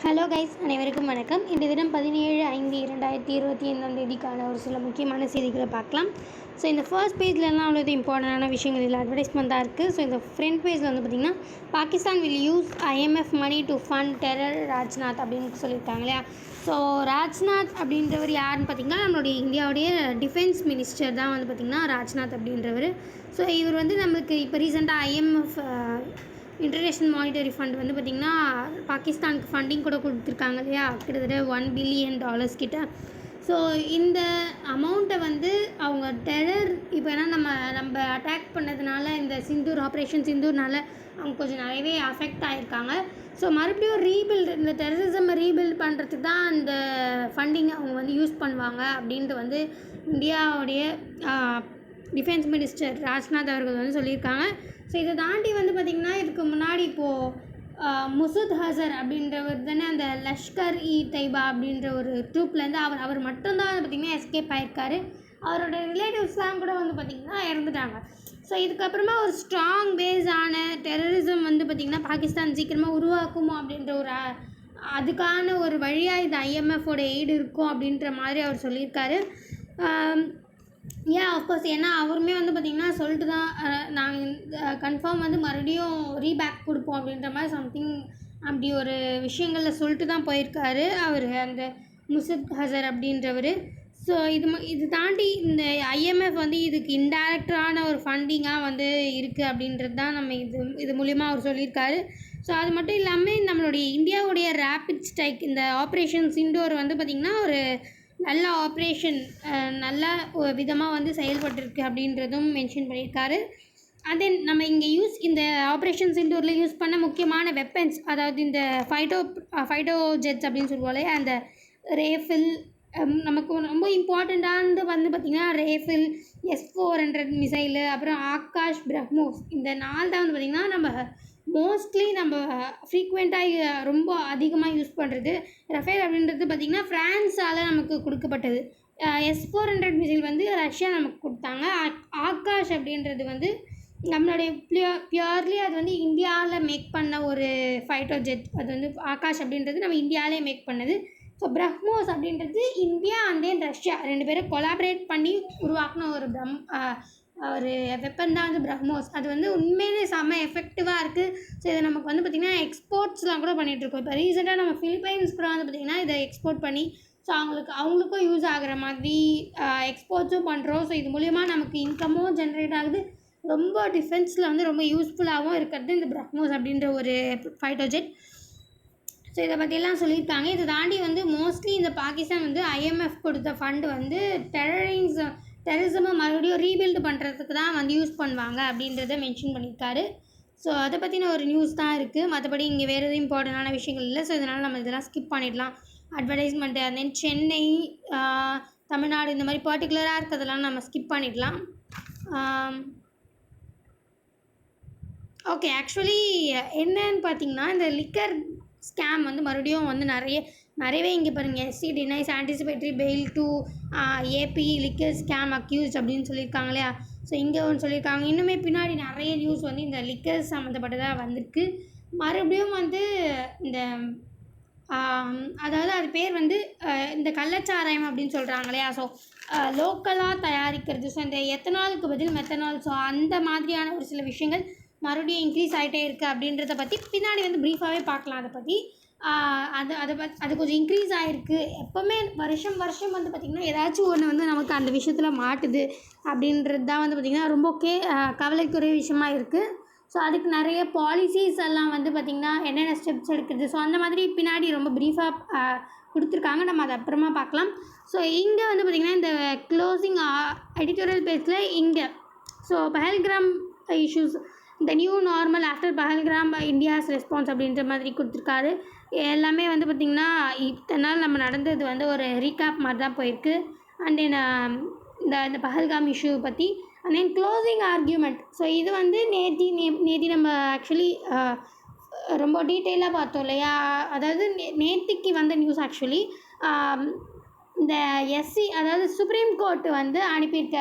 Hello guys, அனைவருக்கும் வணக்கம். இந்த தினம் 17/5/2025 ஒரு சில முக்கியமான செய்திகளை பார்க்கலாம். ஸோ இந்த ஃபர்ஸ்ட் பேஜ்லலாம் அவ்வளோ இம்பார்ட்டண்டான விஷயங்கள் இல்லை, அட்வர்டைஸ்மெண்ட் தான் இருக்குது. ஸோ இந்த ஃப்ரண்ட் பேஜில் வந்து பார்த்திங்கன்னா, Pakistan will use IMF money to fund terror Rajnath அப்படின்னு சொல்லியிருக்காங்க இல்லையா. ஸோ ராஜ்நாத் அப்படின்றவர் யாருன்னு பார்த்திங்கன்னா, நம்மளுடைய இந்தியாவுடைய டிஃபென்ஸ் மினிஸ்டர் தான் வந்து பார்த்திங்கன்னா ராஜ்நாத் அப்படின்றவர். ஸோ இவர் வந்து நம்மளுக்கு இப்போ ரீசெண்டாக IMF இன்டர்நேஷ்னல் மானிட்டரி ஃபண்ட் வந்து பார்த்திங்கன்னா பாகிஸ்தானுக்கு ஃபண்டிங் கூட கொடுத்துருக்காங்க இல்லையா, கிட்டத்தட்ட $1 பில்லியன் கிட்ட. ஸோ இந்த அமௌண்ட்டை வந்து அவங்க டெரர் இப்போ ஏன்னா நம்ம அட்டாக் பண்ணதுனால, இந்த ஆப்ரேஷன் சிந்தூர்னால அவங்க கொஞ்சம் நிறையவே அஃபெக்ட் ஆகிருக்காங்க. ஸோ மறுபடியும் இந்த டெரரிசமை ரீபில்ட் பண்ணுறதுக்கு தான் இந்த ஃபண்டிங்கை அவங்க வந்து யூஸ் பண்ணுவாங்க அப்படின்ட்டு வந்து இந்தியாவுடைய டிஃபென்ஸ் மினிஸ்டர் ராஜ்நாத் அவர்கள் வந்து சொல்லியிருக்காங்க. ஸோ இதை தாண்டி வந்து பார்த்திங்கன்னா, இதுக்கு முன்னாடி இப்போது முசூத் ஹசர் அப்படின்றவர் தானே அந்த லஷ்கர்-இ-தொய்பா அப்படின்ற ஒரு ட்ரூப்லேருந்து அவர் மட்டும்தான் வந்து பார்த்திங்கன்னா எஸ்கேப் ஆகிருக்காரு. அவரோட ரிலேட்டிவ்ஸ்லாம் கூட வந்து பார்த்திங்கன்னா இறந்துட்டாங்க. ஸோ இதுக்கப்புறமா ஒரு ஸ்ட்ராங் பேஸான டெரரிசம் வந்து பார்த்திங்கன்னா பாகிஸ்தான் சீக்கிரமாக உருவாக்குமோ அப்படின்ற அதுக்கான ஒரு வழியாக இது IMF-ஓட எய்டு இருக்கும் அப்படின்ற மாதிரி அவர் சொல்லியிருக்காரு. ஆஃப்கோர்ஸ், ஏன்னா அவருமே வந்து பார்த்திங்கன்னா சொல்லிட்டு தான் நாங்கள் கன்ஃபார்ம் வந்து மறுபடியும் ரீபேக் கொடுப்போம் அப்படின்ற மாதிரி சம்திங் அப்படி ஒரு விஷயங்களில் சொல்லிட்டு தான் போயிருக்காரு அவர், அந்த முசூத் ஹசர் அப்படின்றவர். ஸோ இது தாண்டி இந்த IMF வந்து இதுக்கு இன்டைரக்டான ஒரு ஃபண்டிங்காக வந்து இருக்குது அப்படின்றது தான் நம்ம இது மூலிமா அவர் சொல்லியிருக்காரு. ஸோ அது மட்டும் இல்லாமல் நம்மளுடைய இந்தியாவுடைய ரேபிட் ஸ்ட்ரைக் இந்த ஆப்ரேஷன் சிந்தூர் வந்து பார்த்திங்கன்னா ஒரு நல்ல ஆப்ரேஷன், நல்ல விதமாக வந்து செயல்பட்டுருக்கு அப்படின்றதும் மென்ஷன் பண்ணியிருக்காரு. தென் நம்ம இங்கே இந்த ஆப்ரேஷன் சிந்தூரில் யூஸ் பண்ண முக்கியமான வெப்பன்ஸ், அதாவது இந்த ஃபைட்டோ ஜெட்ஸ் அப்படின்னு சொல்லுவோம், அந்த ரேஃபில், நமக்கு ரொம்ப இம்பார்ட்டண்ட்டானது வந்து பார்த்திங்கன்னா ரேஃபில், S-400 மிசைலு, அப்புறம் ஆகாஷ், பிரம்மோஸ், இந்த 4 தான் வந்து பார்த்திங்கன்னா நம்ம மோஸ்ட்லி நம்ம ஃப்ரீக்வெண்ட்டாக ரொம்ப அதிகமாக யூஸ் பண்ணுறது. ரஃபேல் அப்படின்றது பார்த்திங்கன்னா ஃப்ரான்ஸால் நமக்கு கொடுக்கப்பட்டது. S-400 மிசைல் வந்து ரஷ்யா நமக்கு கொடுத்தாங்க. ஆகாஷ் அப்படின்றது வந்து நம்மளுடைய பியூர்லி அது வந்து இந்தியாவில் மேக் பண்ண ஒரு ஃபைட்டோ ஜெட். அது வந்து ஆகாஷ் அப்படின்றது நம்ம இந்தியாவிலே மேக் பண்ணது. ஸோ பிரம்மோஸ் அப்படின்றது இந்தியா அண்ட் தென் ரஷ்யா 2 பேரும் கொலாபரேட் பண்ணி உருவாக்கின ஒரு வெப்பன் தான் வந்து பிரம்மோஸ். அது வந்து உண்மையிலே செம்ம எஃபெக்டிவாக இருக்குது. ஸோ இதை நமக்கு வந்து பார்த்திங்கன்னா எக்ஸ்போர்ட்ஸ்லாம் கூட பண்ணிகிட்ருக்கோம். இப்போ ரீசெண்டாக நம்ம ஃபிலிப்பைன்ஸ் கூட வந்து பார்த்திங்கன்னா இதை எக்ஸ்போர்ட் பண்ணி ஸோ அவங்களுக்கும் யூஸ் ஆகிற மாதிரி எக்ஸ்போர்ட்ஸும் பண்ணுறோம். ஸோ இது மூலிமா நமக்கு இன்கமும் ஜென்ரேட் ஆகுது. ரொம்ப டிஃபென்ஸில் வந்து ரொம்ப யூஸ்ஃபுல்லாகவும் இருக்கிறது இந்த பிரம்மோஸ் அப்படின்ற ஒரு ஃபைட்டோ ஜெட். ஸோ இதை பற்றியெல்லாம் சொல்லியிருக்காங்க. இதை தாண்டி வந்து மோஸ்ட்லி இந்த பாகிஸ்தான் வந்து IMF கொடுத்த ஃபண்டு வந்து டெரரிசமை மறுபடியும் ரீபில்டு பண்ணுறதுக்கு தான் வந்து யூஸ் பண்ணுவாங்க அப்படின்றத மென்ஷன் பண்ணியிருக்காரு. ஸோ அதை பற்றின ஒரு நியூஸ் தான் இருக்குது. மற்றபடி இங்கே வேறு எதுவும் இம்பார்ட்டண்டான விஷயங்கள் இல்லை. ஸோ இதனால் நம்ம இதெல்லாம் ஸ்கிப் பண்ணிடலாம். Advertisement and then Chennai, Tamil Nadu, இந்த மாதிரி பர்டிகுலராக இருக்கிறதெல்லாம் நம்ம ஸ்கிப் பண்ணிடலாம். ஓகே, ஆக்சுவலி என்னன்னு பார்த்தீங்கன்னா, இந்த லிக்கர் ஸ்கேம் வந்து மறுபடியும் வந்து நிறையவே இங்கே பாருங்கள், SC டினைஸ் anticipatory fail to AP liquor scam accused அப்படின்னு சொல்லியிருக்காங்க இல்லையா. ஸோ இங்கே ஒன்று சொல்லியிருக்காங்க. இன்னுமே பின்னாடி நிறைய நியூஸ் வந்து இந்த லிக்கர் சம்மந்தப்பட்டதாக வந்திருக்கு. மறுபடியும் வந்து இந்த அதாவது அது பேர் வந்து இந்த கள்ளச்சாராயம் அப்படின்னு சொல்கிறாங்க இல்லையா. ஸோ லோக்கலாக தயாரிக்கிறது, ஸோ இந்த எத்தனாலுக்கு பதில் மெத்தனால், ஸோ அந்த மாதிரியான ஒரு சில விஷயங்கள் மறுபடியும் இன்க்ரீஸ் ஆகிட்டே இருக்குது அப்படின்றத பற்றி பின்னாடி வந்து ப்ரீஃபாகவே பார்க்கலாம். அதை பற்றி அது கொஞ்சம் இன்க்ரீஸ் ஆகிருக்கு. எப்போவுமே வருஷம் வந்து பார்த்திங்கன்னா ஏதாச்சும் ஒன்று வந்து நமக்கு அந்த விஷயத்தில் மாட்டுது அப்படின்றது தான் வந்து பார்த்திங்கன்னா ரொம்ப கவலைக்குரிய விஷயமாக இருக்குது. ஸோ அதுக்கு நிறைய பாலிசிஸ் எல்லாம் வந்து பார்த்திங்கன்னா என்னென்ன ஸ்டெப்ஸ் எடுக்குது, ஸோ அந்த மாதிரி பின்னாடி ரொம்ப ப்ரீஃபாக கொடுத்துருக்காங்க. நம்ம அதை அப்புறமா பார்க்கலாம். ஸோ இங்கே வந்து பார்த்திங்கன்னா இந்த க்ளோசிங் எடிட்டோரியல் பேஜில் இங்கே so Pahalgam issues, the new normal after Pahalgam India's response அப்படின்ற மாதிரி கொடுத்துருக்காரு. எல்லாமே வந்து பார்த்திங்கன்னா இத்தனை நாள் நம்ம நடந்தது வந்து ஒரு ரீகேப் மாதிரி தான் போயிருக்கு. அண்ட் தென் இந்த பஹல்காம் இஷ்யூ பற்றி and then closing argument. So இது வந்து நேத்தி நம்ம ஆக்சுவலி ரொம்ப டீட்டெயிலாக பார்த்தோம் இல்லையா. அதாவது நேத்திக்கு வந்த நியூஸ் ஆக்சுவலி இந்த SC, அதாவது சுப்ரீம் கோர்ட்டு வந்து அனுப்பியிருக்க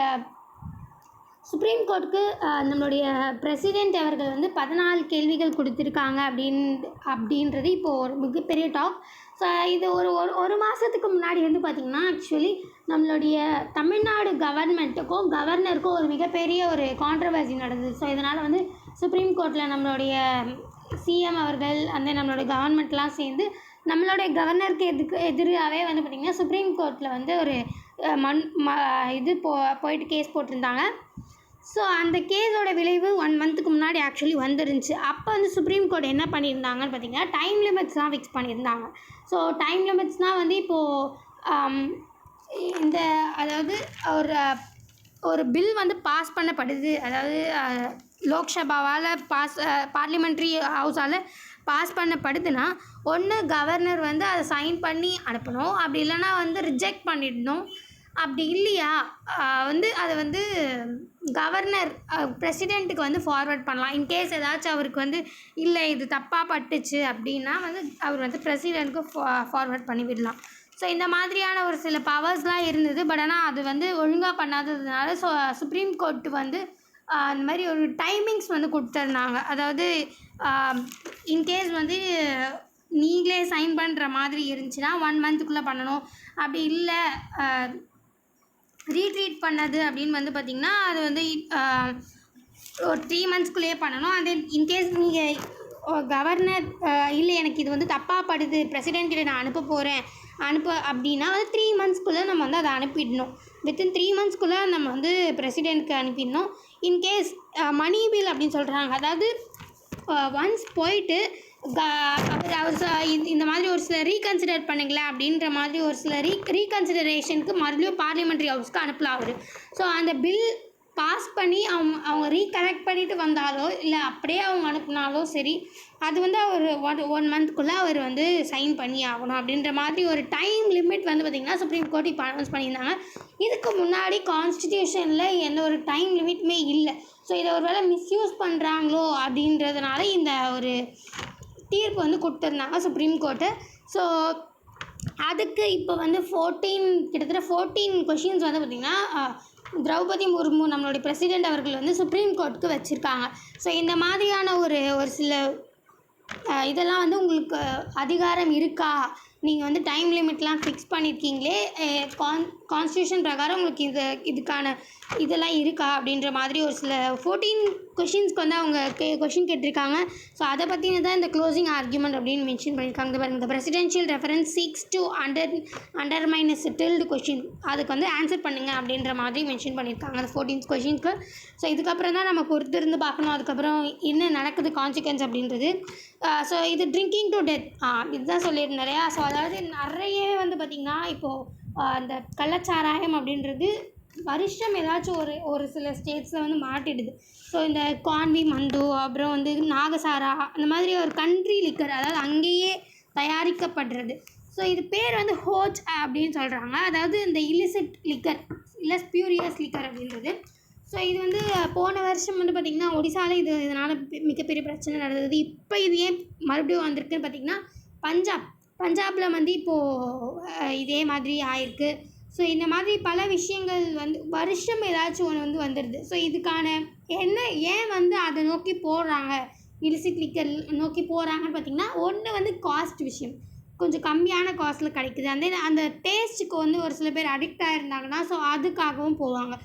சுப்ரீம் கோர்ட்டுக்கு நம்மளுடைய பிரசிடெண்ட் அவர்கள் வந்து 14 கேள்விகள் கொடுத்துருக்காங்க அப்படின்றது இப்போது ஒரு மிகப்பெரிய டாக். ஸோ இது ஒரு மாதத்துக்கு முன்னாடி வந்து பார்த்திங்கன்னா ஆக்சுவலி நம்மளுடைய தமிழ்நாடு கவர்மெண்ட்டுக்கும் கவர்னருக்கும் ஒரு மிகப்பெரிய ஒரு கான்ட்ரவர்சி நடந்தது. ஸோ இதனால் வந்து சுப்ரீம் கோர்ட்டில் நம்மளுடைய சிஎம் அவர்கள் அந்த நம்மளுடைய கவர்மெண்ட்லாம் சேர்ந்து நம்மளுடைய கவர்னருக்கு எதிராகவே வந்து பார்த்திங்கன்னா சுப்ரீம் கோர்ட்டில் வந்து ஒரு போயிட்டு கேஸ் போட்டிருந்தாங்க. ஸோ அந்த கேஸோட விளைவு 1 மந்த்துக்கு முன்னாடி ஆக்சுவலி வந்துருந்துச்சு. அப்போ வந்து சுப்ரீம் கோர்ட் என்ன பண்ணியிருந்தாங்கன்னு பார்த்திங்கன்னா டைம் லிமிட்ஸ்லாம் ஃபிக்ஸ் பண்ணியிருந்தாங்க. ஸோ டைம் லிமிட்ஸ்னால் வந்து இப்போது அதாவது ஒரு பில் வந்து பாஸ் பண்ணப்படுது, அதாவது லோக்சபாவால் பார்லிமெண்ட்ரி ஹவுஸால் பாஸ் பண்ணப்படுதுன்னா ஒன்று கவர்னர் வந்து அதை சைன் பண்ணி அனுப்பணும், அப்படி இல்லைன்னா வந்து ரிஜெக்ட் பண்ணிடணும். அப்படி இல்லையா வந்து அதை வந்து கவர்னர் பிரசிடெண்ட்டுக்கு வந்து ஃபார்வர்ட் பண்ணலாம். இன்கேஸ் ஏதாச்சும் அவருக்கு வந்து இல்லை இது தப்பாக பட்டுச்சு அப்படின்னா வந்து அவர் வந்து பிரசிடெண்ட்டுக்கு ஃபார்வர்ட் பண்ணி விடலாம். ஸோ இந்த மாதிரியான ஒரு சில பவர்ஸ்லாம் இருந்தது. பட் ஆனால் அது வந்து ஒழுங்காக பண்ணாததுனால சுப்ரீம் கோர்ட்டு வந்து அந்த மாதிரி ஒரு டைமிங்ஸ் வந்து கொடுத்துருந்தாங்க. அதாவது இன்கேஸ் வந்து நீங்களே சைன் பண்ணுற மாதிரி இருந்துச்சுன்னா 1 மந்த்துக்குள்ளே பண்ணணும், அப்படி இல்லை ரீட்ரீட் பண்ணது அப்படின்னு வந்து பார்த்திங்கன்னா அது வந்து ஒரு 3 மந்த்ஸ்க்குள்ளேயே பண்ணணும். அதே இன்கேஸ் நீங்கள் கவர்னர் இல்லை எனக்கு இது வந்து தப்பாக படுது பிரசிடெண்ட்கிட்ட நான் அனுப்ப அப்படின்னா வந்து 3 மந்த்ஸ்க்குள்ளே நம்ம வந்து அதை அனுப்பிடணும். வித்தின் 3 மந்த்ஸ்க்குள்ளே நம்ம வந்து பிரசிடெண்ட்க்கு அனுப்பிடணும். இன்கேஸ் மணி பில் அப்படின்னு சொல்கிறாங்க, அதாவது ஒன்ஸ் போயிட்டு அவர் இந்த மாதிரி ஒரு சில ரீகன்சிடர் பண்ணுங்களேன் அப்படின்ற மாதிரி ஒரு சில ரீகன்சிடரேஷனுக்கு மறுபடியும் பார்லிமெண்ட்ரி ஹவுஸ்க்கு அனுப்பலாம் அவர். ஸோ அந்த பில் பாஸ் பண்ணி அவங்க ரீகலெக்ட் பண்ணிட்டு வந்தாலோ இல்லை அப்படியே அவங்க அனுப்புனாலோ சரி, அது வந்து அவர் 1 மந்த்க்குள்ளே அவர் வந்து சைன் பண்ணி ஆகணும் அப்படின்ற மாதிரி ஒரு டைம் லிமிட் வந்து பார்த்திங்கன்னா சுப்ரீம் கோர்ட் இப்போ அனௌன்ஸ் பண்ணியிருந்தாங்க. இதுக்கு முன்னாடி கான்ஸ்டிடியூஷனில் எந்த ஒரு டைம் லிமிட்டுமே இல்லை. ஸோ இதை ஒரு வேளை மிஸ்யூஸ் பண்ணுறாங்களோ அப்படின்றதுனால இந்த ஒரு தீர்ப்பு வந்து கொடுத்துருந்தாங்க சுப்ரீம் கோர்ட்டு. ஸோ அதுக்கு இப்போ வந்து கிட்டத்தட்ட 14 கொஷின்ஸ் வந்து பார்த்திங்கன்னா திரௌபதி முர்மு நம்மளுடைய பிரசிடெண்ட் அவர்கள் வந்து சுப்ரீம் கோர்ட்டுக்கு வச்சுருக்காங்க. ஸோ இந்த மாதிரியான ஒரு சில இதெல்லாம் வந்து உங்களுக்கு அதிகாரம் இருக்கா, நீங்கள் வந்து டைம் லிமிட்லாம் ஃபிக்ஸ் பண்ணியிருக்கீங்களே கான்ஸ்டியூஷன் பிரகாரம் உங்களுக்கு இதுக்கான இதெல்லாம் இருக்கா அப்படின்ற மாதிரி ஒரு சில 14 கொஷின்ஸ்க்கு வந்து அவங்க கொஷின் கேட்டிருக்காங்க. ஸோ அதை பற்றின தான் இந்த க்ளோசிங் ஆர்கியூமெண்ட் அப்படின்னு மென்ஷன் பண்ணியிருக்காங்க. இந்த presidential reference seeks to undermine settled question, அதுக்கு வந்து ஆன்சர் பண்ணுங்கள் அப்படின்ற மாதிரி மென்ஷன் பண்ணியிருக்காங்க அந்த 14 கொஷின்ஸ்க்கு. ஸோ இதுக்கப்புறம் தான் நம்ம பொறுத்திருந்து பார்க்கணும் அதுக்கப்புறம் என்ன நடக்குது கான்சிக்வன்ஸ் அப்படின்றது. ஸோ இது ட்ரிங்கிங் டு டெத் இதுதான் சொல்லியிருந்தேன் இல்லையா. ஸோ அதாவது நிறையவே வந்து பார்த்திங்கன்னா இப்போது அந்த கள்ளச்சாராயம் அப்படின்றது வருஷம் ஏதாச்சும் ஒரு சில ஸ்டேட்ஸில் வந்து மாட்டிடுது. ஸோ இந்த கான்வி மந்து, அப்புறம் வந்து நாகசாரா, அந்த மாதிரி ஒரு கண்ட்ரி லிக்கர், அதாவது அங்கேயே தயாரிக்கப்படுறது. ஸோ இது பேர் வந்து ஹோச் அப்படின்னு சொல்கிறாங்க, அதாவது இந்த இல்லிசிட் லிக்கர் இல்லை ஸ்பியூரியஸ் லிக்கர் அப்படின்றது. ஸோ இது வந்து போன வருஷம் வந்து பார்த்திங்கன்னா ஒடிசாவில் இதனால் மிகப்பெரிய பிரச்சனை நடந்தது. இப்போ இது ஏன் மறுபடியும் வந்திருக்குன்னு பார்த்திங்கன்னா பஞ்சாபில் வந்து இப்போது இதே மாதிரி ஆயிருக்கு. ஸோ இந்த மாதிரி பல விஷயங்கள் வந்து வருஷம் ஏதாச்சும் ஒன்று வந்து வந்துடுது. ஸோ இதுக்கான ஏன் வந்து அதை நோக்கி போடுறாங்க, இல்லிசிட் லிக்கர் நோக்கி போகிறாங்கன்னு பார்த்திங்கன்னா ஒன்று வந்து காஸ்ட் விஷயம், கொஞ்சம் கம்மியான காஸ்ட்டில் கிடைக்குது. அந்த டேஸ்ட்டுக்கு வந்து ஒரு சில பேர் அடிக்ட் ஆகிருந்தாங்கன்னா ஸோ அதுக்காகவும் போவாங்க.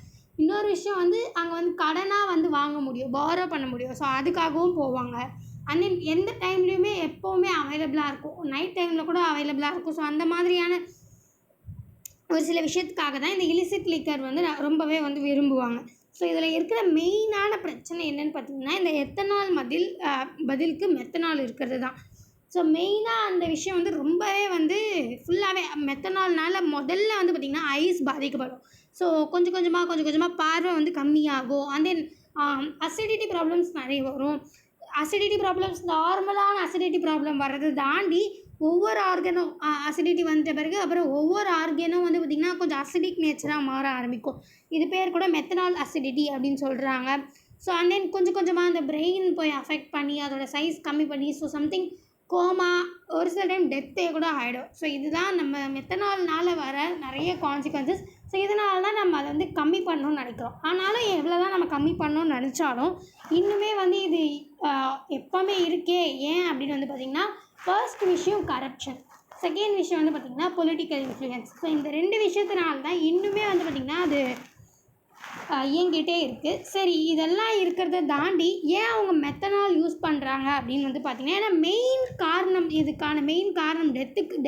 இன்னொரு விஷயம் வந்து அங்கே வந்து கடனாக வந்து வாங்க முடியும், பாரோ பண்ண முடியும், ஸோ அதுக்காகவும் போவாங்க. எந்த டைம்லேயுமே எப்போவுமே அவைலபிளாக இருக்கும், நைட் டைமில் கூட அவைலபிளாக இருக்கும். ஸோ அந்த மாதிரியான ஒரு சில விஷயத்துக்காக தான் இந்த இல்லிசிட் லிக்கர் வந்து ரொம்பவே வந்து விரும்புவாங்க. ஸோ இதில் இருக்கிற மெயினான பிரச்சனை என்னென்னு பார்த்திங்கன்னா இந்த எத்தனால் பதிலுக்கு மெத்தனால் இருக்கிறது தான். ஸோ மெயினாக அந்த விஷயம் வந்து ரொம்பவே வந்து ஃபுல்லாகவே மெத்தனால்னால முதல்ல வந்து பார்த்திங்கன்னா ஐஸ் பாதிக்கப்படும். ஸோ கொஞ்சம் கொஞ்சமாக பார்வை வந்து கம்மியாகும். அசிடிட்டி ப்ராப்ளம்ஸ் நிறைய வரும். அசிடிட்டி ப்ராப்ளம்ஸ் நார்மலான அசிடிட்டி ப்ராப்ளம் வர்றது தாண்டி ஒவ்வொரு ஆர்கனும் அசிடிட்டி வந்த பிறகு அப்புறம் ஒவ்வொரு ஆர்கனும் வந்து பார்த்திங்கன்னா கொஞ்சம் அசிடிக் நேச்சராக மாற ஆரம்பிக்கும். இது பேர் கூட மெத்தனால் அசிடிட்டி அப்படின்னு சொல்கிறாங்க. ஸோ கொஞ்சம் கொஞ்சமாக அந்த பிரெயின் போய் அஃபெக்ட் பண்ணி அதோட சைஸ் கம்மி பண்ணி ஸோ சம்திங் கோமா, ஒரு சில டைம் டெத்தே கூட ஆகிடும். ஸோ இதுதான் நம்ம மெத்தனால்னால் வர நிறைய கான்சிக்வன்சஸ். ஸோ இதனால தான் நம்ம அதை வந்து கம்மி பண்ணணும்னு நினைக்கிறோம். ஆனாலும் எவ்வளோ தான் நம்ம கம்மி பண்ணணும்னு நினச்சாலும் இன்னுமே வந்து இது எப்போவுமே இருக்கே. ஏன் அப்படின்னு வந்து பார்த்திங்கன்னா, ஃபர்ஸ்ட் விஷயம் கரப்ஷன், செகண்ட் விஷயம் வந்து பார்த்திங்கன்னா பொலிட்டிக்கல் இன்ஃப்ளூயன்ஸ். ஸோ இந்த 2 விஷயத்தினால தான் இன்னுமே வந்து பார்த்திங்கன்னா அது இயங்கிட்டே இருக்குது. சரி, இதெல்லாம் இருக்கிறத தாண்டி ஏன் அவங்க மெத்தனால் யூஸ் பண்ணுறாங்க அப்படின்னு வந்து பார்த்திங்கன்னா, ஏன்னா மெயின் காரணம், இதுக்கான மெயின் காரணம்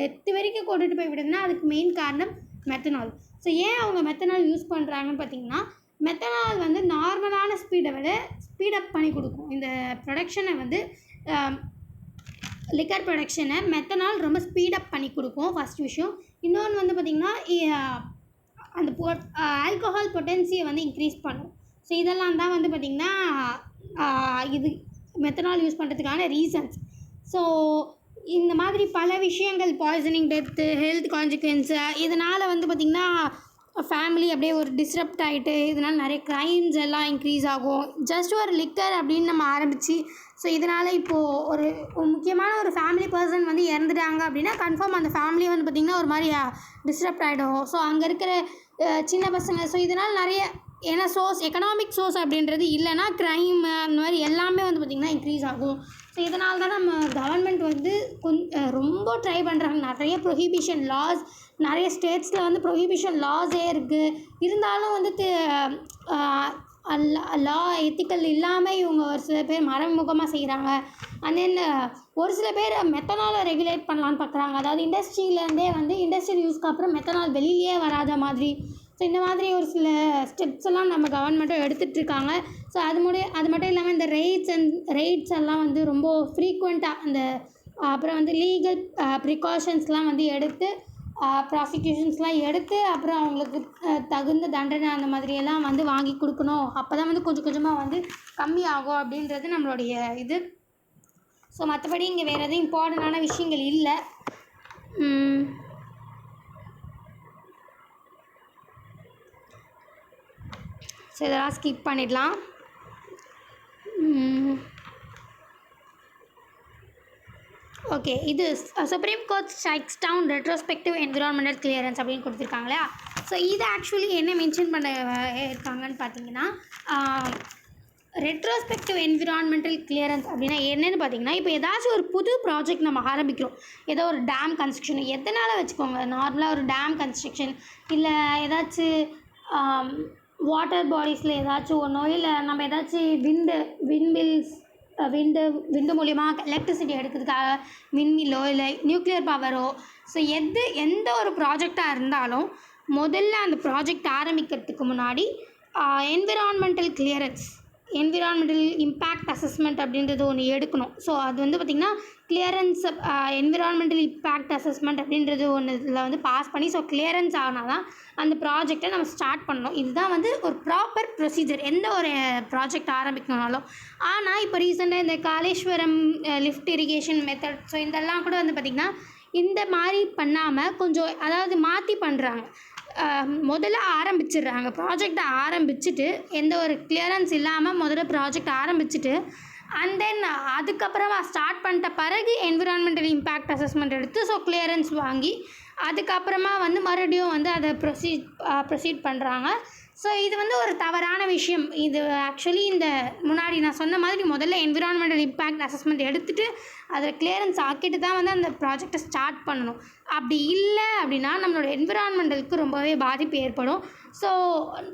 டெத்து வரைக்கும் கொண்டுட்டு போய் விடுதுன்னா அதுக்கு மெயின் காரணம் மெத்தனால். ஸோ ஏன் அவங்க மெத்தனால் யூஸ் பண்ணுறாங்கன்னு பார்த்திங்கன்னா, மெத்தனால் வந்து நார்மலான ஸ்பீடை விட ஸ்பீடப் பண்ணி கொடுக்கும். இந்த ப்ரொடக்ஷனை வந்து லிக்கர் ப்ரொடக்ஷனை மெத்தனால் ரொம்ப ஸ்பீடப் பண்ணி கொடுக்கும், ஃபஸ்ட் விஷயம். இன்னொன்று வந்து பார்த்திங்கன்னா, அந்த ஆல்கஹால் பொட்டன்சியை வந்து இன்க்ரீஸ் பண்ணும். ஸோ இதெல்லாம் தான் வந்து பார்த்திங்கன்னா இது மெத்தனால் யூஸ் பண்ணுறதுக்கான ரீசன்ஸ். ஸோ இந்த மாதிரி பல விஷயங்கள், பாய்சனிங், டெத்து, ஹெல்த் கான்சிக்வன்ஸு, இதனால் வந்து பார்த்திங்கன்னா ஃபேமிலி அப்படியே ஒரு டிஸ்டர்ப்ட் ஆகிட்டு இதனால் நிறைய க்ரைம்ஸ் எல்லாம் இன்க்ரீஸ் ஆகும். ஜஸ்ட் ஒரு லிக்கர் அப்படின்னு நம்ம ஆரம்பித்து, ஸோ இதனால் இப்போது ஒரு முக்கியமான ஒரு ஃபேமிலி பர்சன் வந்து இறந்துட்டாங்க அப்படின்னா கன்ஃபார்ம் அந்த ஃபேமிலி வந்து பார்த்திங்கன்னா ஒரு மாதிரி டிஸ்டர்ப்ட் ஆகிடும். ஸோ அங்கே இருக்கிற சின்ன பசங்க, ஸோ இதனால் நிறைய, ஏன்னா எக்கனாமிக் சோர்ஸ் அப்படின்றது இல்லைன்னா க்ரைம் அந்த மாதிரி எல்லாமே வந்து பார்த்திங்கன்னா இன்க்ரீஸ் ஆகும். ஸோ இதனால தான் நம்ம கவர்மெண்ட் வந்து ரொம்ப ட்ரை பண்ணுறாங்க. நிறைய ப்ரொஹிபிஷன் லாஸ், நிறைய ஸ்டேட்ஸில் வந்து ப்ரொஹிபிஷன் லாஸே இருக்குது. இருந்தாலும் வந்து லா எத்திக்கல் இல்லாமல் இவங்க ஒரு சில பேர் மறைமுகமாக செய்கிறாங்க. அண்ட் தென் ஒரு சில பேர் மெத்தனாலை ரெகுலேட் பண்ணலான்னு பார்க்குறாங்க. அதாவது இண்டஸ்ட்ரியிலேருந்தே வந்து இண்டஸ்ட்ரியல் யூஸ்க்கு அப்புறம் மெத்தனால் வெளியிலே வராத மாதிரி. ஸோ இந்த மாதிரி ஒரு சில ஸ்டெப்ஸ் எல்லாம் நம்ம கவர்மெண்ட்டும் எடுத்துகிட்ருக்காங்க. ஸோ அது மட்டும் இல்லாமல் இந்த ரெய்ட்ஸ் எல்லாம் வந்து ரொம்ப ஃப்ரீக்வெண்ட்டாக அந்த அப்புறம் வந்து லீகல் ப்ரிகாஷன்ஸ்லாம் வந்து எடுத்து, ப்ராசிக்யூஷன்ஸ்லாம் எடுத்து, அப்புறம் அவங்களுக்கு தகுந்த தண்டனை அந்த மாதிரியெல்லாம் வந்து வாங்கி கொடுக்கணும். அப்போ தான் வந்து கொஞ்சம் கொஞ்சமாக வந்து கம்மி ஆகும் அப்படின்றது நம்மளுடைய இது. ஸோ மற்றபடி இங்கே வேறு எதுவும் இம்பார்ட்டண்டான விஷயங்கள் இல்லை. ஸோ இதெல்லாம் ஸ்கிப் பண்ணிடலாம். ஓகே, இது Supreme Court strikes down retrospective environmental clearance அப்படின்னு கொடுத்துருக்காங்களா. ஸோ இது ஆக்சுவலி என்ன மென்ஷன் பண்ண இருக்காங்கன்னு பார்த்தீங்கன்னா, ரெட்ரோஸ்பெக்டிவ் என்விரான்மெண்டல் கிளியரன்ஸ் அப்படின்னா என்னென்னு பார்த்தீங்கன்னா, இப்போ ஏதாச்சும் ஒரு புது ப்ராஜெக்ட் நம்ம ஆரம்பிக்கிறோம், ஏதோ ஒரு டேம் கன்ஸ்ட்ரக்ஷன், எதனால் வச்சுக்கோங்க, நார்மலாக ஒரு டேம் கன்ஸ்ட்ரக்ஷன், இல்லை ஏதாச்சும் வாட்டர் பாடிஸில் ஏதாச்சும் ஒன்றோ, இல்லை நம்ம ஏதாச்சும் விண்டு மூலிமா எலக்ட்ரிசிட்டி எடுக்கிறதுக்காக விண்மில்லோ இல்லை நியூக்ளியர் பவரோ, ஸோ எந்த ஒரு ப்ராஜெக்டாக இருந்தாலும் முதல்ல அந்த ப்ராஜெக்ட் ஆரம்பிக்கிறதுக்கு முன்னாடி environmental clearance, environmental impact assessment அப்படின்றது ஒன்று எடுக்கணும். ஸோ அது வந்து பார்த்திங்கன்னா கிளியரன்ஸ், என்விரான்மெண்டல் இம்பேக்ட் அசஸ்மெண்ட் அப்படின்றது ஒன்று இதில் வந்து பாஸ் பண்ணி, ஸோ கிளியரன்ஸ் ஆனால் தான் அந்த ப்ராஜெக்டை நம்ம ஸ்டார்ட் பண்ணணும். இதுதான் வந்து ஒரு ப்ராப்பர் ப்ரொசீஜர் எந்த ஒரு ப்ராஜெக்ட் ஆரம்பிக்கணுனாலும். ஆனால் இப்போ ரீசெண்டாக இந்த Kaleswaram lift irrigation method, so இதெல்லாம் கூட வந்து பார்த்திங்கன்னா இந்த மாதிரி பண்ணாமல் கொஞ்சம் அதாவது மாற்றி பண்ணுறாங்க. முதல்ல ஆரம்பிச்சிடுறாங்க, ப்ராஜெக்டை ஆரம்பிச்சுட்டு எந்த ஒரு கிளியரன்ஸ் இல்லாமல் முதல்ல ப்ராஜெக்ட் ஆரம்பிச்சுட்டு அண்ட் தென் அதுக்கப்புறமா ஸ்டார்ட் பண்ணிட்ட பிறகு என்விரான்மெண்டல் இம்பேக்ட் அசஸ்மெண்ட் எடுத்து ஸோ கிளியரன்ஸ் வாங்கி அதுக்கப்புறமா வந்து மறுபடியும் வந்து அதை ப்ரொசீட் பண்ணுறாங்க. ஸோ இது வந்து ஒரு தவறான விஷயம். இது ஆக்சுவலி இந்த முன்னாடி நான் சொன்ன மாதிரி முதல்ல என்விரான்மெண்டல் இம்பேக்ட் அசஸ்மெண்ட் எடுத்துகிட்டு அதில் கிளியரன்ஸ் ஆக்கிட்டு தான் வந்து அந்த ப்ராஜெக்டை ஸ்டார்ட் பண்ணணும். அப்படி இல்லை அப்படின்னா நம்மளோட என்விரான்மெண்டலுக்கு ரொம்பவே பாதிப்பு ஏற்படும். ஸோ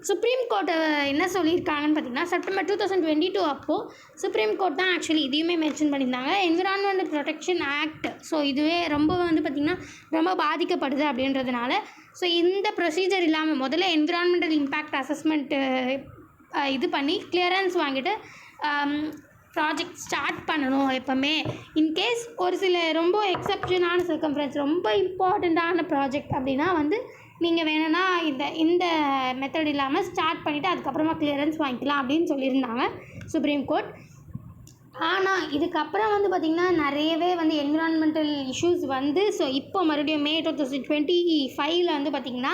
சுப்ரீம் கோர்ட் என்ன சொல்லியிருக்காங்கன்னு பார்த்தீங்கன்னா, செப்டம்பர் 2022 அப்போது சுப்ரீம் கோர்ட் தான் ஆக்சுவலி இதையுமே மென்ஷன் பண்ணியிருந்தாங்க, என்விரான்மெண்டல் ப்ரொடெக்ஷன் ஆக்ட். ஸோ இதுவே ரொம்ப வந்து பார்த்திங்கன்னா ரொம்ப பாதிக்கப்படுது அப்படின்றதுனால ஸோ இந்த ப்ரொசீஜர் இல்லாமல் முதல்ல என்விரான்மெண்டல் இம்பேக்ட் அசஸ்மெண்ட்டு இது பண்ணி கிளியரன்ஸ் வாங்கிட்டு ப்ராஜெக்ட் ஸ்டார்ட் பண்ணணும். எப்போவுமே இன்கேஸ் ஒரு சில ரொம்ப எக்ஸப்ஷனான சர்க்கம்ஃபரன்ஸ், ரொம்ப இம்பார்ட்டண்ட்டான ப்ராஜெக்ட் அப்படின்னா வந்து நீங்கள் வேணும்னா இந்த மெத்தட் இல்லாமல் ஸ்டார்ட் பண்ணிவிட்டு அதுக்கப்புறமா கிளியரன்ஸ் வாங்கிக்கலாம் அப்படின்னு சொல்லியிருந்தாங்க சுப்ரீம் கோர்ட். ஆனால் இதுக்கப்புறம் வந்து பார்த்திங்கன்னா நிறையவே வந்து என்விரான்மெண்டல் இஷ்யூஸ் வந்து ஸோ இப்போ மறுபடியும் மே 2025 வந்து பார்த்திங்கன்னா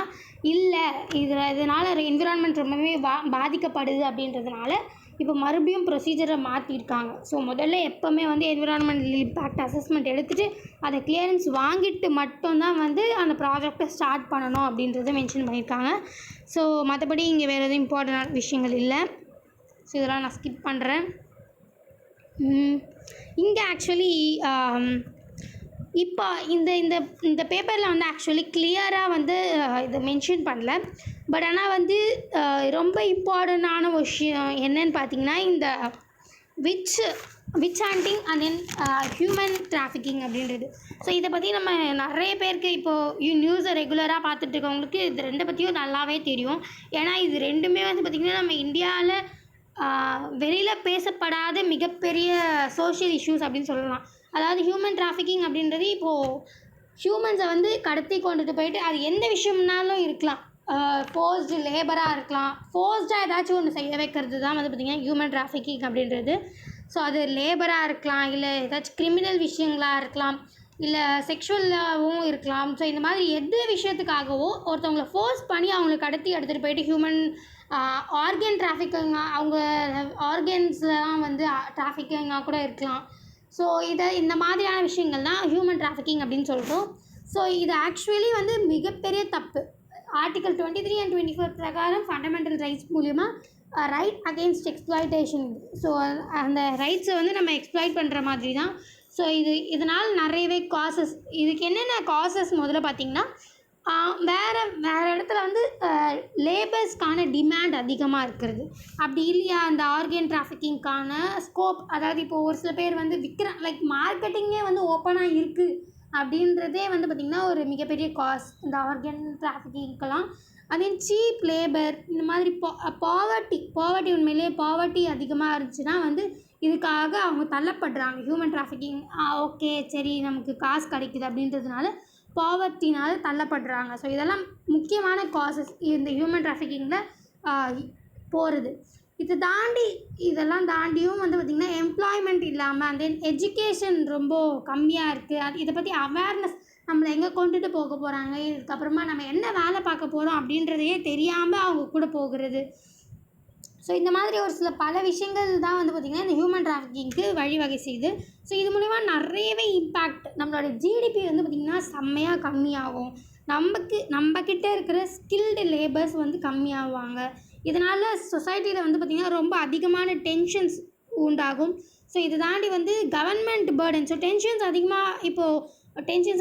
இல்லை இதனால் என்விரான்மெண்ட் ரொம்பவே பாதிக்கப்படுது அப்படின்றதுனால இப்போ மறுபடியும் ப்ரொசீஜரை மாற்றிருக்காங்க. ஸோ முதல்ல எப்போவுமே வந்து என்விரான்மெண்டல் இம்பேக்ட் அசஸ்மெண்ட் எடுத்துகிட்டு அதை கிளியரன்ஸ் வாங்கிட்டு மட்டும்தான் வந்து அந்த ப்ராஜெக்டை ஸ்டார்ட் பண்ணணும் அப்படின்றத மென்ஷன் பண்ணியிருக்காங்க. ஸோ மற்றபடி இங்கே வேறு எதுவும் இம்பார்ட்டண்டான விஷயங்கள் இல்லை. ஸோ இதெல்லாம் நான் ஸ்கிப் பண்ணுறேன். இங்கே ஆக்சுவலி இப்போ இந்த இந்த இந்த பேப்பரில் வந்து ஆக்சுவலி கிளியராக வந்து இதை மென்ஷன் பண்ணல. பட் ஆனால் வந்து ரொம்ப இம்பார்ட்டண்டான விஷயம் என்னன்னு பார்த்தீங்கன்னா, இந்த which hunting and then human trafficking அப்படின்றது. ஸோ இதை பற்றி நம்ம நிறைய பேருக்கு இப்போது நியூஸை ரெகுலராக பார்த்துட்டு இருக்கவங்களுக்கு இது ரெண்டை பற்றியும் நல்லாவே தெரியும். ஏன்னா இது ரெண்டுமே வந்து பார்த்திங்கன்னா நம்ம இந்தியாவில் வெளியில் பேசப்படாத மிகப்பெரிய சோஷியல் இஷ்யூஸ் அப்படின்னு சொல்லலாம். அதாவது ஹியூமன் டிராஃபிக்கிங் அப்படின்றது இப்போது ஹியூமன்ஸை வந்து கடத்தி கொண்டுட்டு போயிட்டு அது எந்த விஷயம்னாலும் இருக்கலாம். ஃபோர்ஸ்டு லேபராக இருக்கலாம், ஃபோர்ஸ்டாக ஏதாச்சும் ஒன்று செய்ய வைக்கிறது தான் வந்து பார்த்திங்கன்னா ஹியூமன் டிராஃபிக்கிங் அப்படின்றது. ஸோ அது லேபராக இருக்கலாம், இல்லை ஏதாச்சும் கிரிமினல் விஷயங்களாக இருக்கலாம், இல்லை செக்ஷுவலாகவும் இருக்கலாம். ஸோ இந்த மாதிரி எந்த விஷயத்துக்காகவோ ஒருத்தவங்களை ஃபோர்ஸ் பண்ணி அவங்களை கடத்தி எடுத்துகிட்டு போயிட்டு ஹியூமன் ஆர்கன் டிராஃபிக்கிங்காக அவங்க ஆர்கன்ஸ்லாம் வந்து டிராஃபிக்கிங்காக கூட இருக்கலாம். ஸோ இந்த மாதிரியான விஷயங்கள் தான் ஹியூமன் டிராஃபிக்கிங் அப்படின்னு சொல்கிறோம். ஸோ இது ஆக்சுவலி வந்து மிகப்பெரிய தப்பு. ஆர்டிகல் 23 and 24 பிரகாரம் ஃபண்டமெண்டல் ரைட்ஸ் மூலிமா ரைட் அகெயின்ஸ்ட் எக்ஸ்ப்ளாய்டேஷன். ஸோ அந்த ரைட்ஸை வந்து நம்ம எக்ஸ்ப்ளாய்ட் பண்ணுற மாதிரி தான். ஸோ இதனால் நிறையவே காசஸ், இதுக்கு என்னென்ன காசஸ் முதல்ல பார்த்திங்கன்னா, வேறு இடத்துல வந்து லேபர்ஸ்க்கான டிமாண்ட் அதிகமாக இருக்கிறது. அப்படி இல்லையா அந்த ஆர்கன் டிராஃபிக்கிங்க்கான ஸ்கோப், அதாவது இப்போது ஒரு சில பேர் வந்து லைக் மார்க்கெட்டிங்கே வந்து ஓப்பனாக இருக்குது அப்படின்றதே வந்து பார்த்திங்கன்னா ஒரு மிகப்பெரிய காஸ் இந்த ஆர்கன் டிராஃபிக்கிங்கெல்லாம். அதே சீப் லேபர், இந்த மாதிரி பாவர்ட்டி உண்மையிலேயே பாவர்ட்டி அதிகமாக இருந்துச்சுன்னா வந்து இதுக்காக அவங்க தள்ளப்படுறாங்க. ஹியூமன் டிராஃபிக்கிங் ஓகே சரி நமக்கு காசு கிடைக்குது அப்படின்றதுனால பாவர்ட்டினால் தள்ளப்படுறாங்க. ஸோ இதெல்லாம் முக்கியமான காசஸ் இந்த ஹியூமன் டிராஃபிக்கிங்கில் போகிறது. இதெல்லாம் தாண்டியும் வந்து பார்த்திங்கன்னா எம்ப்ளாய்மெண்ட் இல்லாமல் அண்ட் தென் எஜுகேஷன் ரொம்ப கம்மியாக இருக்குது. இதை பற்றி அவேர்னஸ் நம்மளை எங்கே கொண்டுட்டு போக போகிறாங்க, இதுக்கப்புறமா நம்ம என்ன வேலை பார்க்க போகிறோம் அப்படின்றதையே தெரியாமல் அவங்க கூட போகிறது. ஸோ இந்த மாதிரி ஒரு சில பல விஷயங்கள் தான் வந்து பார்த்திங்கன்னா இந்த ஹியூமன் டிராஃபிக்கிங்க்கு வழிவகை செய்யுது. ஸோ இது மூலிமா நிறையவே இம்பேக்ட், நம்மளோட ஜிடிபி வந்து பார்த்திங்கன்னா செம்மையாக கம்மியாகும். நம்மக்கிட்ட இருக்கிற ஸ்கில்டு லேபர்ஸ் வந்து கம்மியாகுவாங்க. இதனால் சொசைட்டியில் வந்து பார்த்திங்கன்னா ரொம்ப அதிகமான டென்ஷன்ஸ் உண்டாகும். ஸோ இதை தாண்டி வந்து கவர்மெண்ட் பேர்டன், ஸோ டென்ஷன்ஸ்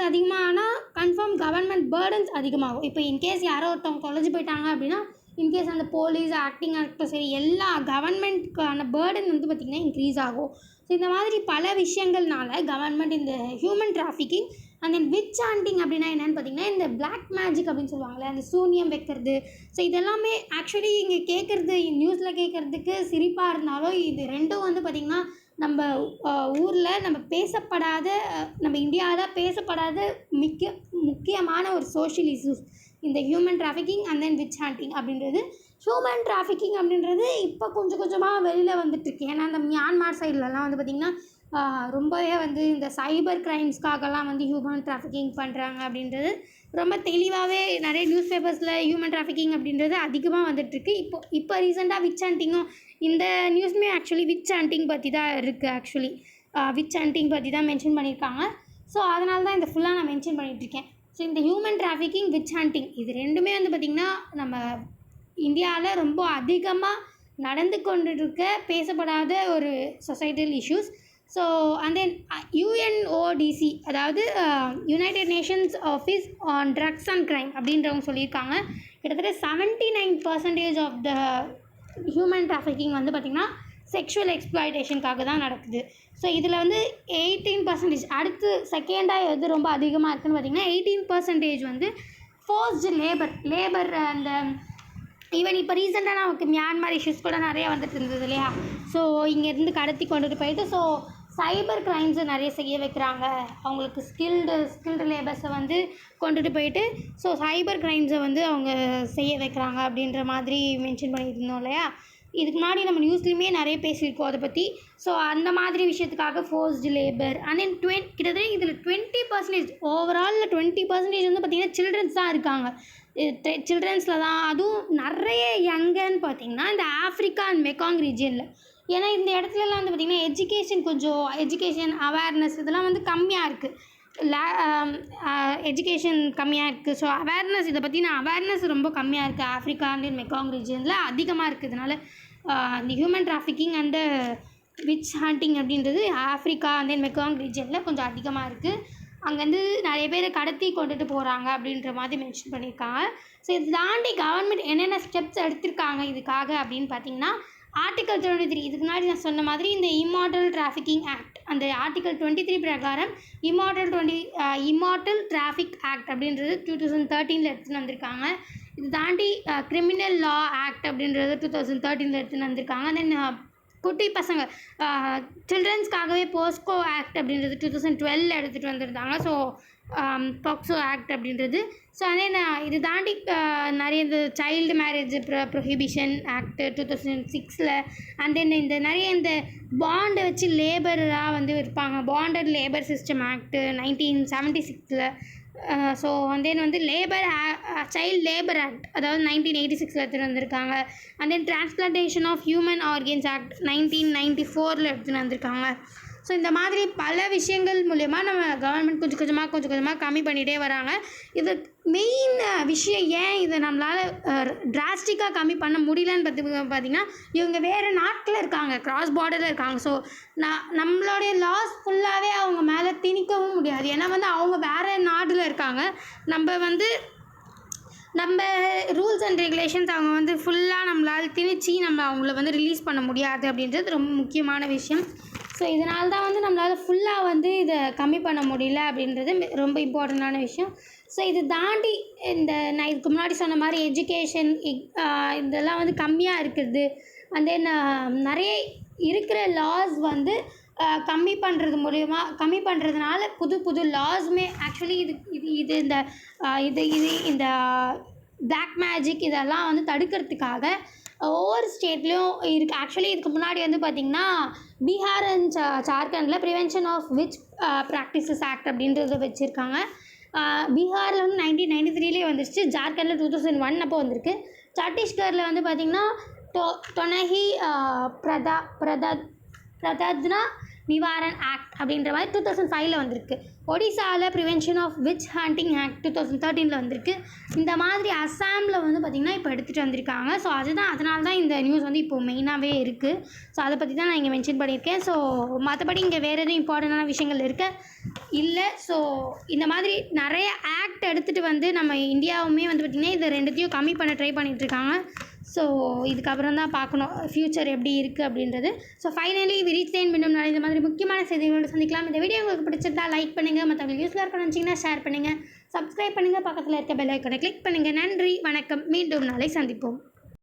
அதிகமாக ஆனால் கன்ஃபார்ம் கவர்மெண்ட் பேர்டன்ஸ் அதிகமாகும். இப்போ இன்கேஸ் யாரோ ஒருத்தவங்க தொலைஞ்சு போயிட்டாங்க அப்படின்னா இன்கேஸ் அந்த போலீஸ் ஆக்டிங்காக இருக்கட்டும் சரி, எல்லா கவர்மெண்ட்க்கான பேர்டன் வந்து பார்த்திங்கன்னா இன்க்ரீஸ் ஆகும். ஸோ இந்த மாதிரி பல விஷயங்கள்னால கவர்மெண்ட் இந்த human trafficking and then which hunting அப்படின்னா என்னென்னு பார்த்திங்கன்னா இந்த பிளாக் மேஜிக் அப்படின்னு சொல்லுவாங்களே, அந்த சூனியம் வைக்கிறது. ஸோ இதெல்லாமே ஆக்சுவலி இங்கே கேட்குறது, நியூஸில் கேட்குறதுக்கு சிரிப்பாக இருந்தாலும் இது ரெண்டும் வந்து பார்த்திங்கன்னா நம்ம ஊரில் நம்ம இந்தியாவில் பேசப்படாத முக்கியமான ஒரு சோஷியல் இஷ்யூஸ் இந்த human trafficking and then which hunting அப்படின்றது. ஹியூமன் டிராஃபிக்கிங் அப்படின்றது இப்போ கொஞ்சம் கொஞ்சமாக வெளியில் வந்துட்டுருக்கு. ஏன்னா இந்த மியான்மார் சைட்லலாம் வந்து பார்த்திங்கன்னா ரொம்பவே வந்து இந்த சைபர் கிரைம்ஸ்க்காகலாம் வந்து ஹியூமன் டிராஃபிக்கிங் பண்ணுறாங்க அப்படின்றது ரொம்ப தெளிவாகவே நிறைய நியூஸ் பேப்பர்ஸில் ஹியூமன் டிராஃபிக்கிங் அப்படின்றது அதிகமாக வந்துட்டுருக்கு. இப்போ ரீசெண்டாக விச் ஹண்டிங்கும் இந்த நியூஸுமே ஆக்சுவலி விச் ஹண்டிங் பற்றி தான் இருக்குது. ஆக்சுவலி விச் ஹண்டிங் பற்றி தான் மென்ஷன் பண்ணியிருக்காங்க. ஸோ அதனால தான் இந்த ஃபுல்லாக நான் மென்ஷன் பண்ணிகிட்ருக்கேன். ஸோ இந்த ஹியூமன் டிராஃபிக்கிங் விச் ஹண்டிங் இது ரெண்டுமே வந்து பார்த்திங்கன்னா நம்ம இந்தியாவில் ரொம்ப அதிகமாக நடந்து கொண்டு இருக்க பேசப்படாத ஒரு societal issues. So and then UNODC, அதாவது United Nations Office on Drugs and Crime அப்படின்றவங்க சொல்லியிருக்காங்க, கிட்டத்தட்ட 79% ஆஃப் த ஹியூமன் டிராஃபிக்கிங் வந்து பார்த்திங்கன்னா செக்ஷுவல் எக்ஸ்ப்ளாய்டேஷனுக்காக தான் நடக்குது. ஸோ இதில் வந்து 18%, அடுத்து செகண்டாக எது ரொம்ப அதிகமாக இருக்குதுன்னு பார்த்திங்கன்னா 18% வந்து ஃபோர்ஸ்டு லேபர் அந்த ஈவன் இப்போ ரீசெண்டாக நமக்கு மியான்மார் இஷ்யூஸ் கூட நிறையா வந்துட்டு இருந்தது இல்லையா. ஸோ இங்கேருந்து கடத்தி கொண்டுட்டு போயிட்டு ஸோ சைபர் கிரைம்ஸை நிறைய செய்ய வைக்கிறாங்க. அவங்களுக்கு ஸ்கில்டு லேபர்ஸை வந்து கொண்டுட்டு போயிட்டு ஸோ சைபர் கிரைம்ஸை வந்து அவங்க செய்ய வைக்கிறாங்க அப்படின்ற மாதிரி மென்ஷன் பண்ணியிருந்தோம் இல்லையா. இதுக்கு முன்னாடி நம்ம நியூஸ்லேயுமே நிறைய பேசியிருக்கோம் அதை பற்றி. ஸோ அந்த மாதிரி விஷயத்துக்காக ஃபோர்ஸ்டு லேபர் அண்ட் தென் கிட்டத்தட்ட இதில் 20% ஓவராலில் 20% வந்து பார்த்திங்கன்னா சில்ட்ரன்ஸ் தான் இருக்காங்க. சில்ட்ரன்ஸில் தான் அதுவும் நிறைய யங்குன்னு பார்த்திங்கன்னா இந்த ஆஃப்ரிக்கா அண்ட் மெக்காங் ரீஜியனில் ஏன்னா இந்த இடத்துலலாம் வந்து பார்த்திங்கன்னா எஜுகேஷன் அவேர்னஸ் இதெல்லாம் வந்து கம்மியாக இருக்குது. எஜுகேஷன் கம்மியாக இருக்குது. ஸோ அவேர்னஸ் இதை பற்றின அவேர்னஸ் ரொம்ப கம்மியாக இருக்குது. ஆஃப்ரிக்கா அண்ட் மெக்காங் ரீஜனில் அதிகமாக இருக்கிறதுனால இந்த human trafficking and which hunting அப்படின்றது ஆஃப்ரிக்கா அண்ட் தென் மெக்காங் ரீஜனில் கொஞ்சம் அதிகமாக இருக்குது. அங்கேருந்து நிறைய பேர் கடத்தி கொண்டுட்டு போகிறாங்க அப்படின்ற மாதிரி மென்ஷன் பண்ணியிருக்காங்க. ஸோ இதை தாண்டி கவர்மெண்ட் என்னென்ன ஸ்டெப்ஸ் எடுத்திருக்காங்க இதுக்காக அப்படின்னு பார்த்தீங்கன்னா, ஆர்டிகல் 23 இதுக்கு முன்னாடி நான் சொன்ன மாதிரி இந்த இம்மார்டல் டிராஃபிக்கிங் ஆக்ட், அந்த ஆர்டிகல் 23 பிரகாரம் இம்மார்டல் டிராஃபிக் ஆக்ட் அப்படின்றது 2013 எடுத்துன்னு வந்திருக்காங்க. இது தாண்டி கிரிமினல் லா ஆக்ட் அப்படின்றது 2013 எடுத்துன்னு வந்திருக்காங்க. தென் குட்டி பசங்க சில்ட்ரன்ஸ்க்காகவே போஸ்கோ ஆக்ட் அப்படின்றது 2012 எடுத்துகிட்டு வந்திருந்தாங்க. ஸோ பாக்ஸோ ஆக்ட் அப்படின்றது. ஸோ அதே இது தாண்டி நிறைய இந்த child marriage prohibition act 2006 and then இந்த நிறைய இந்த பாண்டை வச்சு லேபராக வந்து இருப்பாங்க, bonded labour system act 1976. So then வந்து சைல்டு லேபர் ஆக்ட் அதாவது 1986 எடுத்துகிட்டு வந்திருக்காங்க. And then transplantation of human organs act 1994 எடுத்துகிட்டு வந்திருக்காங்க. ஸோ இந்த மாதிரி பல விஷயங்கள் மூலயமா நம்ம கவர்மெண்ட் கொஞ்சம் கொஞ்சமாக கம்மி பண்ணிகிட்டே வராங்க. இது மெயின் விஷயம் ஏன் இதை நம்மளால் டிராஸ்டிக்காக கம்மி பண்ண முடியலன்னு பார்த்திங்கன்னா, இவங்க வேறு நாட்டில் இருக்காங்க, கிராஸ் பார்டரில் இருக்காங்க. ஸோ நம்மளுடைய லாஸ் ஃபுல்லாகவே அவங்க மேலே திணிக்கவும் முடியாது. ஏன்னா வந்து அவங்க வேறு நாட்டில் இருக்காங்க. நம்ம ரூல்ஸ் அண்ட் ரெகுலேஷன்ஸ் அவங்க வந்து ஃபுல்லாக நம்மளால் திணிச்சு நம்ம அவங்கள வந்து ரிலீஸ் பண்ண முடியாது அப்படின்றது ரொம்ப முக்கியமான விஷயம். ஸோ இதனால தான் வந்து நம்மளால் ஃபுல்லாக வந்து இதை கம்மி பண்ண முடியல அப்படின்றது ரொம்ப இம்பார்ட்டண்ட்டான விஷயம். ஸோ இது தாண்டி நான் இதுக்கு முன்னாடி சொன்ன மாதிரி எஜுகேஷன் இதெல்லாம் வந்து கம்மியாக இருக்குது. அண்ட் தென் நிறைய இருக்கிற லாஸ் வந்து கம்மி பண்ணுறதுனால புது லாஸுமே ஆக்சுவலி இந்த பிளாக் மேஜிக் இதெல்லாம் வந்து தடுக்கிறதுக்காக ஒவ்வொரு ஸ்டேட்லேயும் இருக்குது. ஆக்சுவலி இதுக்கு முன்னாடி வந்து பார்த்திங்கன்னா பீகார் அண்ட் ஜார்க்கண்டில் prevention of witch practices act அப்படின்றத வச்சுருக்காங்க. பீகாரில் வந்து 1993 வந்துருச்சு, ஜார்க்கண்டில் 2001 அப்போ வந்திருக்கு. சத்தீஸ்கரில் வந்து பார்த்திங்கன்னா தொனஹி பிரதத்னா நிவாரண் ஆக்ட் அப்படின்ற மாதிரி 2005 வந்திருக்கு. ஒடிசாவில் prevention of witch hunting act 2013 வந்திருக்கு. இந்த மாதிரி அஸ்ஸாமில் வந்து பார்த்திங்கன்னா இப்போ எடுத்துகிட்டு வந்திருக்காங்க. ஸோ அதனால தான் இந்த நியூஸ் வந்து இப்போது மெயினாகவே இருக்குது. ஸோ அதை பற்றி தான் நான் இங்கே மென்ஷன் பண்ணியிருக்கேன். ஸோ மற்றபடி இங்கே வேறு எதுவும் இம்பார்ட்டண்டான விஷயங்கள் இல்லை. ஸோ இந்த மாதிரி நிறைய ஆக்ட் எடுத்துகிட்டு வந்து நம்ம இந்தியாவுமே வந்து பார்த்திங்கன்னா இதை ரெண்டுத்தையும் கம்மி பண்ண ட்ரை பண்ணிகிட்ருக்காங்க. ஸோ இதுக்கப்புறம் தான் பார்க்கணும் ஃப்யூச்சர் எப்படி இருக்குது அப்படின்றது. ஸோ ஃபைனலி விரித்தேன் மீண்டும் நாளை இந்த மாதிரி முக்கியமான செய்திகளோடு சந்திக்கலாம். இந்த வீடியோ உங்களுக்கு பிடிச்சிருந்தா லைக் பண்ணுங்கள், மற்றவங்களுக்கு யூஸ்ஃபுல்லாக இருக்கணும்னு நினச்சிங்கன்னா ஷேர் பண்ணுங்கள், சப்ஸ்கிரைப் பண்ணுங்கள், பக்கத்தில் இருக்க பெல் ஐக்கானை கிளிக் பண்ணுங்கள். நன்றி, வணக்கம். மீண்டும் நாளை சந்திப்போம்.